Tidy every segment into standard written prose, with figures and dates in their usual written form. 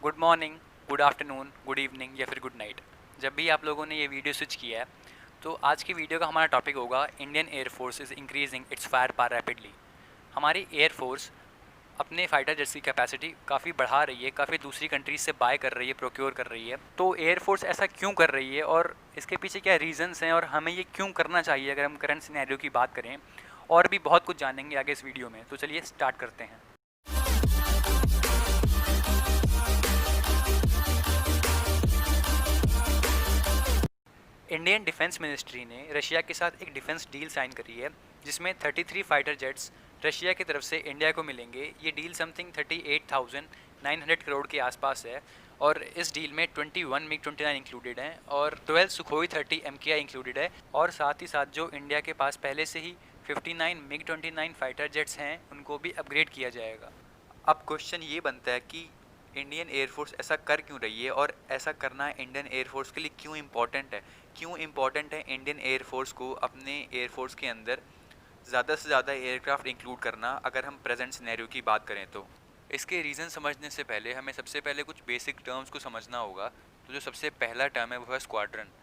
Good morning, good afternoon, good evening या फिर good night. जब भी आप लोगों ने ये वीडियो स्विच किया है तो आज की वीडियो का हमारा टॉपिक होगा Indian air force is increasing its fire power rapidly. हमारी एयरफोर्स अपने फाइटर जेट्स की कैपेसिटी काफ़ी बढ़ा रही है, काफ़ी दूसरी कंट्रीज से बाय कर रही है, प्रोक्योर कर रही है। तो एयरफोर्स ऐसा क्यों कर रही है और इसके पीछे क्या रीजंस हैं और हमें ये क्यों करना चाहिए अगर हम करंट सिनेरियो की बात करें। और भी बहुत कुछ जानेंगे आगे इस वीडियो में, तो चलिए स्टार्ट करते हैं। इंडियन डिफेंस मिनिस्ट्री ने रशिया के साथ एक डिफेंस डील साइन करी है जिसमें 33 फाइटर जेट्स रशिया की तरफ से इंडिया को मिलेंगे। ये डील समथिंग 38,900 करोड़ के आसपास है और इस डील में 21 मिग 29 इंक्लूडेड हैं और 12 सुखोई 30 MKI इंक्लूडेड है। और साथ ही साथ जो इंडिया के पास पहले से ही 59 मिग 29 फाइटर जेट्स हैं उनको भी अपग्रेड किया जाएगा। अब क्वेश्चन ये बनता है कि इंडियन एयरफोर्स ऐसा कर क्यों रही है और ऐसा करना इंडियन एयरफोर्स के लिए क्यों इम्पॉर्टेंट है। क्यों इम्पॉर्टेंट है इंडियन एयरफोर्स को अपने एयरफोर्स के अंदर ज़्यादा से ज़्यादा एयरक्राफ्ट इंक्लूड करना, अगर हम प्रेजेंट सिनेरियो की बात करें तो। इसके रीज़न समझने से पहले हमें सबसे पहले कुछ बेसिक टर्म्स को समझना होगा। तो जो सबसे पहला टर्म है वो है स्क्वाड्रन।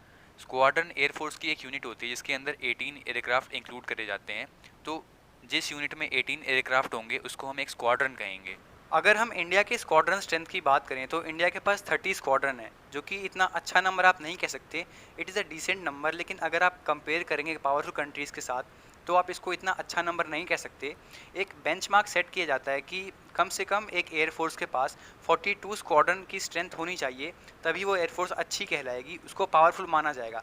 स्क्वाड्रन एयरफोर्स की एक यूनिट होती है जिसके अंदर 18 एयरक्राफ्ट इंक्लूड करे जाते हैं। तो जिस यूनिट में 18 एयरक्राफ्ट होंगे उसको हम एक स्क्वाड्रन कहेंगे। अगर हम इंडिया के स्क्वाड्रन स्ट्रेंथ की बात करें तो इंडिया के पास 30 स्क्वाड्रन है, जो कि इतना अच्छा नंबर आप नहीं कह सकते। It is a decent number, लेकिन अगर आप कंपेयर करेंगे पावरफुल कंट्रीज़ के साथ तो आप इसको इतना अच्छा नंबर नहीं कह सकते। एक बेंचमार्क सेट किया जाता है कि कम से कम एक एयरफोर्स के पास 42 स्क्वाड्रन की स्ट्रेंथ होनी चाहिए, तभी वो एयरफोर्स अच्छी कहलाएगी, उसको पावरफुल माना जाएगा।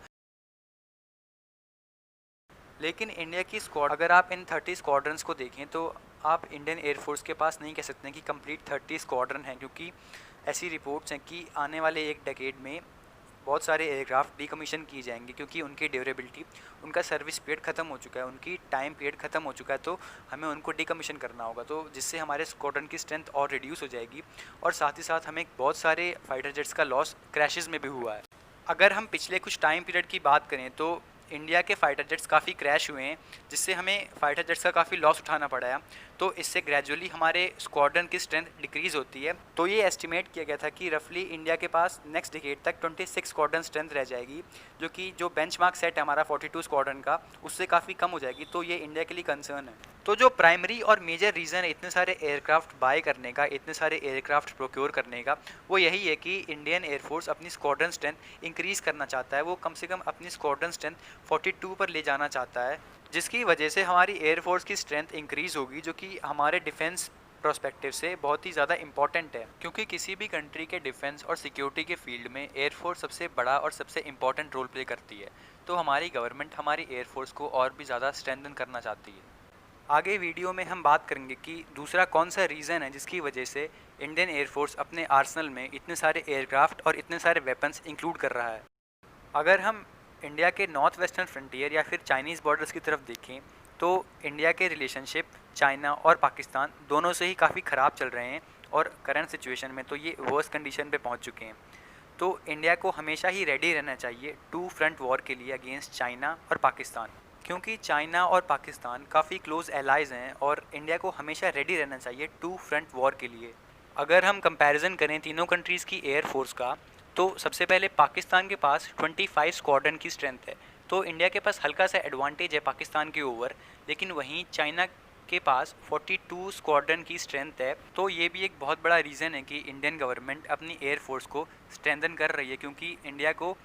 लेकिन इंडिया की स्क्वाड, अगर आप इन 30 स्क्वाड्रंस को देखें तो आप इंडियन एयरफोर्स के पास नहीं कह सकते कि कंप्लीट 30 स्क्वाड्रन हैं, क्योंकि ऐसी रिपोर्ट्स हैं कि आने वाले एक डेकेड में बहुत सारे एयरक्राफ्ट डीकमीशन किए जाएंगे क्योंकि उनकी ड्यूरेबिलिटी, उनका सर्विस पीरियड ख़त्म हो चुका है, उनकी टाइम पीरियड ख़त्म हो चुका है। तो हमें उनको डीकमीशन करना होगा, तो जिससे हमारे स्क्वाड्रन की स्ट्रेंथ और रिड्यूस हो जाएगी। और साथ ही साथ हमें बहुत सारे फाइटर जेट्स का लॉस क्रैशेस में भी हुआ है। अगर हम पिछले कुछ टाइम पीरियड की बात करें तो इंडिया के फाइटर जेट्स काफ़ी क्रैश हुए हैं, जिससे हमें फाइटर जेट्स का काफ़ी लॉस उठाना पड़ा है। तो इससे ग्रेजुअली हमारे स्क्वाड्रन की स्ट्रेंथ डिक्रीज़ होती है। तो ये एस्टिमेट किया गया था कि रफली इंडिया के पास नेक्स्ट डिकेड तक 26 स्क्वाड्रन स्ट्रेंथ रह जाएगी, जो बेंचमार्क सेट है हमारा 42 स्क्वाड्रन का, उससे काफ़ी कम हो जाएगी। तो ये इंडिया के लिए कंसर्न है। तो जो प्राइमरी और मेजर रीज़न है इतने सारे एयरक्राफ्ट बाय करने का, इतने सारे एयरक्राफ्ट प्रोक्योर करने का, वो यही है कि इंडियन एयरफोर्स अपनी स्क्वाड्रन स्ट्रेंथ इंक्रीज़ करना चाहता है। वो कम से कम अपनी स्क्वाड्रन स्ट्रेंथ 42 पर ले जाना चाहता है, जिसकी वजह से हमारी एयरफोर्स की स्ट्रेंथ इंक्रीज़ होगी, जो कि हमारे डिफेंस प्रोस्पेक्टिव से बहुत ही ज़्यादा इंपॉर्टेंट है। क्योंकि किसी भी कंट्री के डिफेंस और सिक्योरिटी के फील्ड में एयरफोर्स सबसे बड़ा और सबसे इंपॉर्टेंट रोल प्ले करती है। तो हमारी गवर्नमेंट हमारी एयरफोर्स को और भी ज़्यादा स्ट्रेंथन करना चाहती है। आगे वीडियो में हम बात करेंगे कि दूसरा कौन सा रीज़न है जिसकी वजह से इंडियन एयरफोर्स अपने आर्सनल में इतने सारे एयरक्राफ्ट और इतने सारे वेपन्स इंक्लूड कर रहा है। अगर हम इंडिया के नॉर्थ वेस्टर्न फ्रंटियर या फिर चाइनीज़ बॉर्डर्स की तरफ देखें तो इंडिया के रिलेशनशिप चाइना और पाकिस्तान दोनों से ही काफ़ी ख़राब चल रहे हैं और करंट सिचुएशन में तो ये वर्स्ट कंडीशन पे पहुंच चुके हैं। तो इंडिया को हमेशा ही रेडी रहना चाहिए टू फ्रंट वॉर के लिए अगेंस्ट चाइना और पाकिस्तान, क्योंकि चाइना और पाकिस्तान काफ़ी क्लोज एलाइज़ हैं और इंडिया को हमेशा रेडी रहना चाहिए टू फ्रंट वॉर के लिए। अगर हम कंपैरिजन करें तीनों कंट्रीज़ की एयरफोर्स का, तो सबसे पहले पाकिस्तान के पास 25 स्क्वाड्रन की स्ट्रेंथ है, तो इंडिया के पास हल्का सा एडवांटेज है पाकिस्तान के ओवर। लेकिन वहीं चाइना के पास 42 स्क्वाड्रन की स्ट्रेंथ है। तो ये भी एक बहुत बड़ा रीज़न है कि इंडियन गवर्नमेंट अपनी एयरफोर्स को स्ट्रेंथन कर रही है, क्योंकि इंडिया को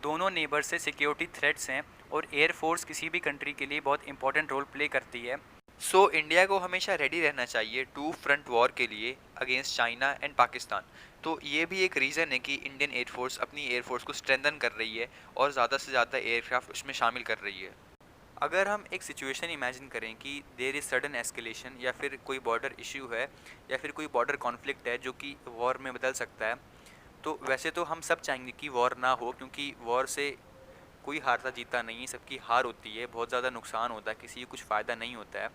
दोनों नेबर से सिक्योरिटी थ्रेट्स हैं और एयरफोर्स किसी भी कंट्री के लिए बहुत इंपॉर्टेंट रोल प्ले करती है। सो इंडिया को हमेशा रेडी रहना चाहिए टू फ्रंट वॉर के लिए अगेंस्ट चाइना एंड पाकिस्तान। तो ये भी एक रीज़न है कि इंडियन एयरफोर्स अपनी एयरफोर्स को स्ट्रेंथन कर रही है और ज़्यादा से ज़्यादा एयरक्राफ्ट उसमें शामिल कर रही है। अगर हम एक सिचुएशन इमेजिन करें कि देयर इज़ सडन एस्केलेशन या फिर कोई बॉर्डर इश्यू है या फिर कोई बॉर्डर कॉन्फ्लिक्ट है जो कि वॉर में बदल सकता है, तो वैसे तो हम सब चाहेंगे कि वॉर ना हो, क्योंकि वॉर से कोई हारता जीता नहीं है, सबकी हार होती है, बहुत ज़्यादा नुकसान होता है, किसी को कुछ फ़ायदा नहीं होता है।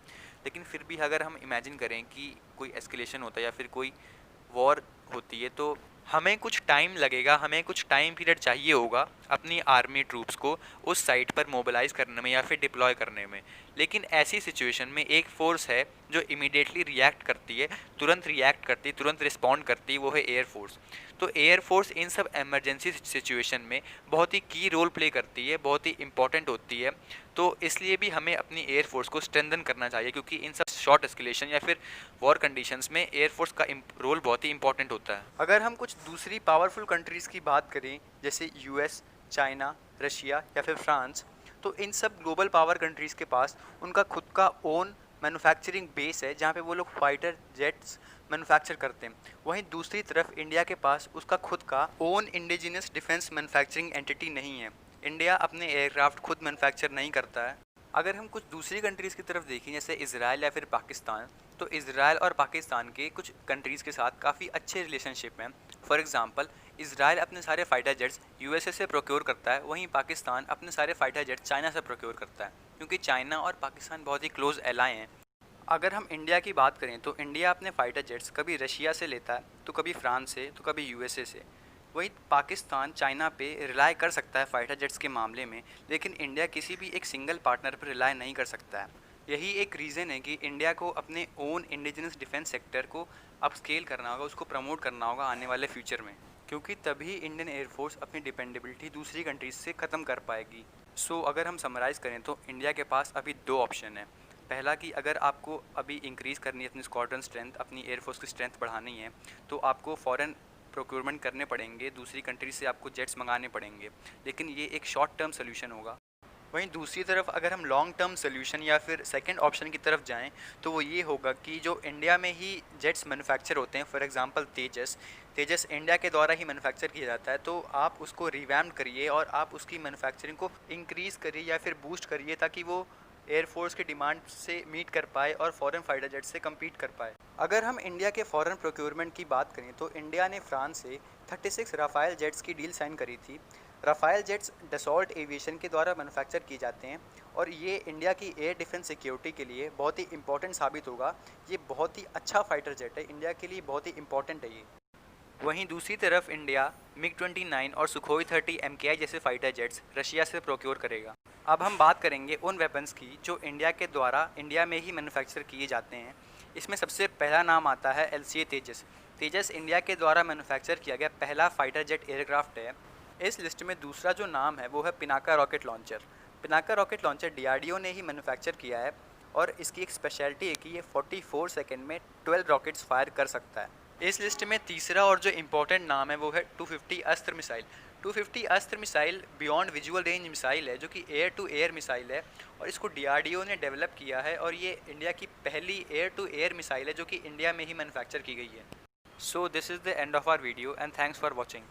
लेकिन फिर भी अगर हम इमेजिन करें कि कोई एस्केलेशन होता है या फिर कोई वॉर होती है तो हमें कुछ टाइम लगेगा, हमें कुछ टाइम पीरियड चाहिए होगा अपनी आर्मी ट्रूप्स को उस साइट पर मोबिलाइज करने में या फिर डिप्लॉय करने में। लेकिन ऐसी सिचुएशन में एक फोर्स है जो इमीडिएटली रिएक्ट करती है, तुरंत रिस्पॉन्ड करती है, वो है एयर फोर्स। तो एयर फोर्स इन सब इमरजेंसी सिचुएशन में बहुत ही की रोल प्ले करती है, बहुत ही इंपॉर्टेंट होती है। तो इसलिए भी हमें अपनी एयर फोर्स को स्ट्रेंथन करना चाहिए, क्योंकि इन सब शॉर्ट एस्केलेशन या फिर वॉर कंडीशंस में एयर फोर्स का रोल बहुत ही इंपॉर्टेंट होता है। अगर हम कुछ दूसरी पावरफुल कंट्रीज़ की बात करें, जैसे यूएस, चाइना, रशिया या फिर फ्रांस, तो इन सब ग्लोबल पावर कंट्रीज़ के पास उनका खुद का ओन मैन्युफैक्चरिंग बेस है, जहाँ पे वो लोग फाइटर जेट्स मैन्युफैक्चर करते हैं। वहीं दूसरी तरफ इंडिया के पास उसका खुद का own indigenous defence manufacturing entity नहीं है। इंडिया अपने एयरक्राफ्ट खुद मैन्युफैक्चर नहीं करता है। अगर हम कुछ दूसरी कंट्रीज़ की तरफ देखें, जैसे इजराइल या फिर पाकिस्तान, तो इजराइल और पाकिस्तान के कुछ कंट्रीज़ के साथ काफ़ी अच्छे रिलेशनशिप हैं। फॉर एग्जांपल, इजराइल अपने सारे फाइटर जेट्स यूएसए से प्रोक्योर करता है, वहीं पाकिस्तान अपने सारे फाइटर जेट्स चाइना से प्रोक्योर करता है, क्योंकि चाइना और पाकिस्तान बहुत ही क्लोज एलाय हैं। अगर हम इंडिया की बात करें, तो इंडिया अपने फाइटर जेट्स कभी रशिया से लेता है, तो कभी फ्रांस से, तो कभी यूएसए से। वहीं पाकिस्तान चाइना पे रिलाय कर सकता है फाइटर जेट्स के मामले में, लेकिन इंडिया किसी भी एक सिंगल पार्टनर पर रिलाय नहीं कर सकता है। यही एक रीज़न है कि इंडिया को अपने ओन इंडिजिनस डिफेंस सेक्टर को अपस्केल करना होगा, उसको प्रमोट करना होगा आने वाले फ्यूचर में, क्योंकि तभी इंडियन एयरफोर्स अपनी डिपेंडेबिलिटी दूसरी कंट्रीज से ख़त्म कर पाएगी। सो अगर हम समराइज़ करें, तो इंडिया के पास अभी दो ऑप्शन है। पहला कि अगर आपको अभी इंक्रीज़ करनी है अपनी स्क्वाड्रन स्ट्रेंथ, अपनी एयरफोर्स की स्ट्रेंथ बढ़ानी है, तो आपको फ़ॉरेन प्रोक्योरमेंट करने पड़ेंगे, दूसरी कंट्री से आपको जेट्स मंगाने पड़ेंगे, लेकिन ये एक शॉर्ट टर्म सोल्यूशन होगा। वहीं दूसरी तरफ अगर हम लॉन्ग टर्म सोल्यूशन या फिर सेकंड ऑप्शन की तरफ जाएं, तो वो ये होगा कि जो इंडिया में ही जेट्स मैन्युफैक्चर होते हैं, फॉर एग्जांपल तेजस इंडिया के द्वारा ही मैन्युफैक्चर किया जाता है, तो आप उसको रिवैम्ड करिए और आप उसकी मैन्युफैक्चरिंग को इंक्रीज़ करिए या फिर बूस्ट करिए, ताकि वो एयरफोर्स की डिमांड से मीट कर पाए और फॉरेन फाइटर जेट से कम्पीट कर पाए। अगर हम इंडिया के फॉरेन प्रोक्योरमेंट की बात करें, तो इंडिया ने फ्रांस से 36 राफेल जेट्स की डील साइन करी थी। राफेल जेट्स डसॉल्ट एविएशन के द्वारा मैन्युफैक्चर किए जाते हैं और ये इंडिया की एयर डिफेंस सिक्योरिटी के लिए बहुत ही इंपॉर्टेंट साबित होगा। ये बहुत ही अच्छा फाइटर जेट है, इंडिया के लिए बहुत ही इंपॉर्टेंट है ये। वहीं दूसरी तरफ इंडिया MiG-29 और सुखोई 30 MKI जैसे फाइटर जेट्स रशिया से प्रोक्योर करेगा। अब हम बात करेंगे उन वेपन्स की जो इंडिया के द्वारा इंडिया में ही मैन्युफैक्चर किए जाते हैं। इसमें सबसे पहला नाम आता है LCA तेजस। तेजस इंडिया के द्वारा मैन्युफैक्चर किया गया पहला फाइटर जेट एयरक्राफ्ट है। इस लिस्ट में दूसरा जो नाम है वो है Pinaka rocket launcher. Pinaka rocket launcher DRDO ने ही मैन्युफैक्चर किया है और इसकी एक स्पेशलिटी है कि ये 44 सेकेंड में 12 रॉकेट्स फायर कर सकता है। इस लिस्ट में तीसरा और जो इम्पोर्टेंट नाम है वो है 250 अस्त्र मिसाइल। 250 अस्त्र missile beyond visual range missile है, जो कि एयर टू एयर मिसाइल है और इसको DRDO ने डेवलप किया है और ये इंडिया की पहली एयर टू एयर मिसाइल है जो कि इंडिया में ही मैन्युफैक्चर की गई है। So this is the end of our video and thanks for watching.